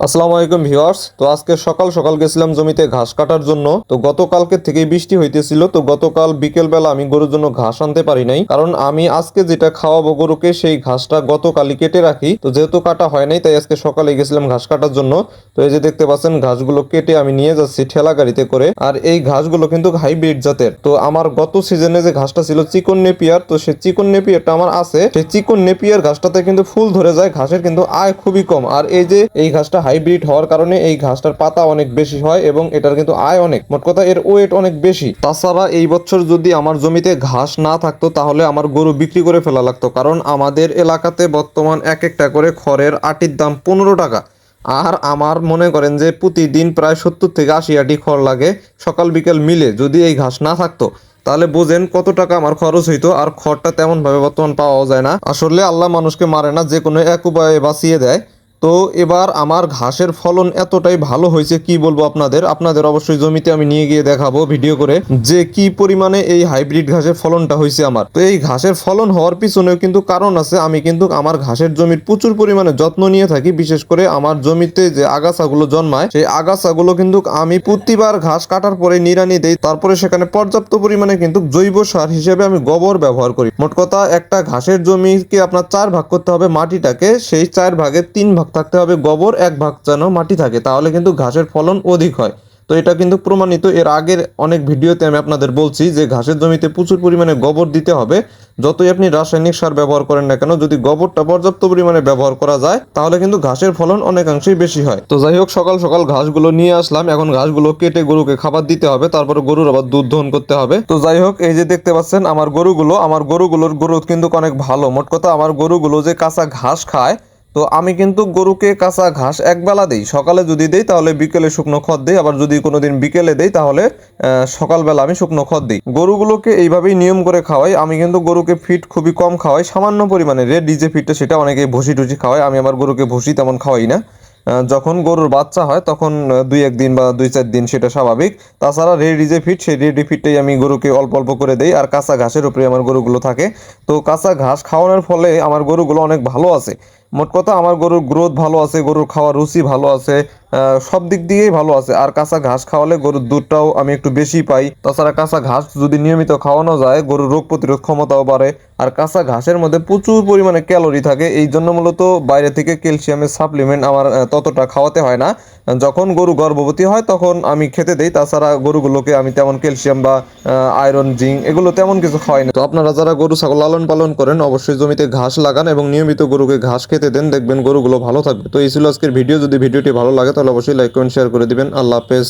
আসসালামু আলাইকুম ভিউয়ার্স। তো আজকে সকাল সকাল গেছিলাম জমিতে ঘাস কাটার জন্য। তো গতকালকে থেকেই বৃষ্টি হইতেছিল, তো গতকাল বিকেল বেলা আমি গরুর জন্য ঘাস আনতে পারি নাই, কারণ আমি আজকে যেটা খাওয়াবো গরুকে সেই ঘাসটা গতকালই কেটে রাখি। তো যেহেতু কাটা হয় নাই, তাই আজকে সকালে গেছিলাম ঘাস কাটার জন্য। তো এই যে দেখতে পাচ্ছেন ঘাসগুলো কেটে আমি নিয়ে যাচ্ছি ঠেলা গাড়িতে করে। আর এই ঘাসগুলো কিন্তু হাইব্রিড জাতের। তো আমার গত সিজনে যে ঘাসটা ছিল চিকন নেপিয়ার, তো সেই চিকন নেপিয়ারটা আমার আছে। সেই চিকন নেপিয়ার ঘাসটাতে কিন্তু ফুল ধরে যায়, ঘাসের কিন্তু আয় খুবই কম। আর এই যে এই ঘাসটা হাইব্রিড হওয়ার কারণে এই ঘাসটার পাতা অনেক বেশি হয় এবং এটার কিন্তু আয় অনেক, মোট কথা এর ওয়েট অনেক বেশি। তাছাড়া এই বছর যদি আমার জমিতে ঘাস না থাকতো তাহলে আমার গরু বিক্রি করে ফেলা লাগতো, কারণ আমাদের এলাকাতে বর্তমান এক একটা করে খড়ের আটির দাম 15 টাকা। আর আমার মনে করেন যে প্রতিদিন প্রায় 70 থেকে 80 আটি খড় লাগে সকাল বিকেল মিলে। যদি এই ঘাস না থাকতো তাহলে বোঝেন কত টাকা আমার খরচ হইতো। আর খড়টা তেমন ভাবে বর্তমান পাওয়া যায় না। আসলে আল্লাহ মানুষকে মারে না, যে কোনো এক উপায়ে বাঁচিয়ে দেয়। তো এবার আমার ঘাসের ফলন এতটাই ভালো হয়েছে, কি বলবো আপনাদের অবশ্যই জমিতে আমি নিয়ে গিয়ে দেখাবো ভিডিও করে যে কি পরিমাণে এই হাইব্রিড ঘাসের ফলনটা হয়েছে আমার। তো এই ঘাসের ফলন হওয়ার পিছনেও কিন্তু কারণ আছে। আমি কিন্তু আমার ঘাসের জমির প্রচুর পরিমাণে যত্ন নিয়ে থাকি। বিশেষ করে আমার জমিতে যে আগাছাগুলো জন্মায় সেই আগাছাগুলো কিন্তু আমি প্রতিবার ঘাস কাটার পরে নিড়ানি দেই। তারপরে সেখানে পর্যাপ্ত পরিমাণে কিন্তু জৈব সার হিসেবে আমি গোবর ব্যবহার করি। মোট কথা একটা ঘাসের জমিকে আপনার 4 ভাগ করতে হবে মাটিটাকে, সেই 4 ভাগের 3 ভাগ থাকতে হবে গোবর, 1 ভাগ যেন মাটি থাকে, তাহলে কিন্তু ঘাসের ফলন অধিক হয়। তো এটা কিন্তু প্রমাণিত। এর আগের অনেক ভিডিওতে আমি আপনাদের বলছি যে ঘাসের জমিতে প্রচুর পরিমাণে গোবর দিতে হবে। যতই আপনি রাসায়নিক সার ব্যবহার করেন না কেন, যদি গোবরটা পর্যাপ্ত পরিমাণে ব্যবহার করা যায় তাহলে কিন্তু ঘাসের ফলন অনেকাংশেই বেশি হয়। তো যাই হোক, সকাল সকাল ঘাসগুলো নিয়ে আসলাম। এখন ঘাসগুলো কেটে গরুকে খাবার দিতে হবে, তারপরে গরুর আবার দুধ দহন করতে হবে। তো যাই হোক, এই যে দেখতে পাচ্ছেন আমার গরুগুলোর গ্রোথ কিন্তু অনেক ভালো। মোট কথা আমার গরুগুলো যে কাঁচা ঘাস খায়, তো আমি কিন্তু গরুকে কাঁচা ঘাস একবেলা দেই। সকালে যদি দেই তাহলে বিকেলে শুকনো খড় দেই, আবার যদি কোনোদিন বিকেলে দেই তাহলে সকালবেলা আমি শুকনো খড় দিই। গরুগুলোকে এইভাবেই নিয়ম করে খাওয়াই। আমি কিন্তু গরুকে ফিড খুবই কম খাওয়াই, সামান্য পরিমাণে রেডি যে ফিডটা সেটা অনেকে ভুসি টুসি খাওয়াই, আমি আমার গরুকে ভুসি তেমন খাওয়াই না। যখন গরুর বাচ্চা হয় তখন 2-1 দিন বা 2-4 দিন সেটা স্বাভাবিক। তাছাড়া রেডি যে ফিড সেই রেডি ফিডটাই আমি গরুকে অল্প অল্প করে দেই। আর কাঁচা ঘাসের উপরে আমার গরুগুলো থাকে। তো কাঁচা ঘাস খাওয়ানোর ফলে আমার গরুগুলো অনেক ভালো আছে। মোট কথা আমার গরুর গ্রোথ ভালো আছে, গরুর খাওয়ার রুচি ভালো আছে, সব দিক দিয়েই ভালো আছে। আর কাঁচা ঘাস খাওয়ালে গরুর দুধটাও আমি একটু বেশি পাই। তাছাড়া কাঁচা ঘাস যদি নিয়মিত খাওয়ানো যায় গরুর রোগ প্রতিরোধ ক্ষমতাও বাড়ে। আর কাঁচা ঘাসের মধ্যে প্রচুর পরিমাণে ক্যালোরি থাকে, এই জন্য মূলত বাইরে থেকে ক্যালসিয়ামের সাপ্লিমেন্ট আমার ততটা খাওয়াতে হয় না। যখন গরু গর্ভবতী হয় তখন আমি খেতে দেই। তাছাড়া গরুগুলোকে আমি তেমন ক্যালসিয়াম বা আয়রন, জিঙ্ক এগুলো তেমন কিছু খাওয়াই না। তো আপনারা যারা গরু ছাগল লালন পালন করেন অবশ্যই জমিতে ঘাস লাগান এবং নিয়মিত গরুকে ঘাস খেতে দেন, দেখবেন গরুগুলো ভালো থাকবে। তো এই ছিল আজকের ভিডিও। যদি ভিডিওটি ভালো লাগে তাহলে অবশ্যই লাইক কমেন্ট শেয়ার করে দিবেন। আল্লাহ হাফেজ।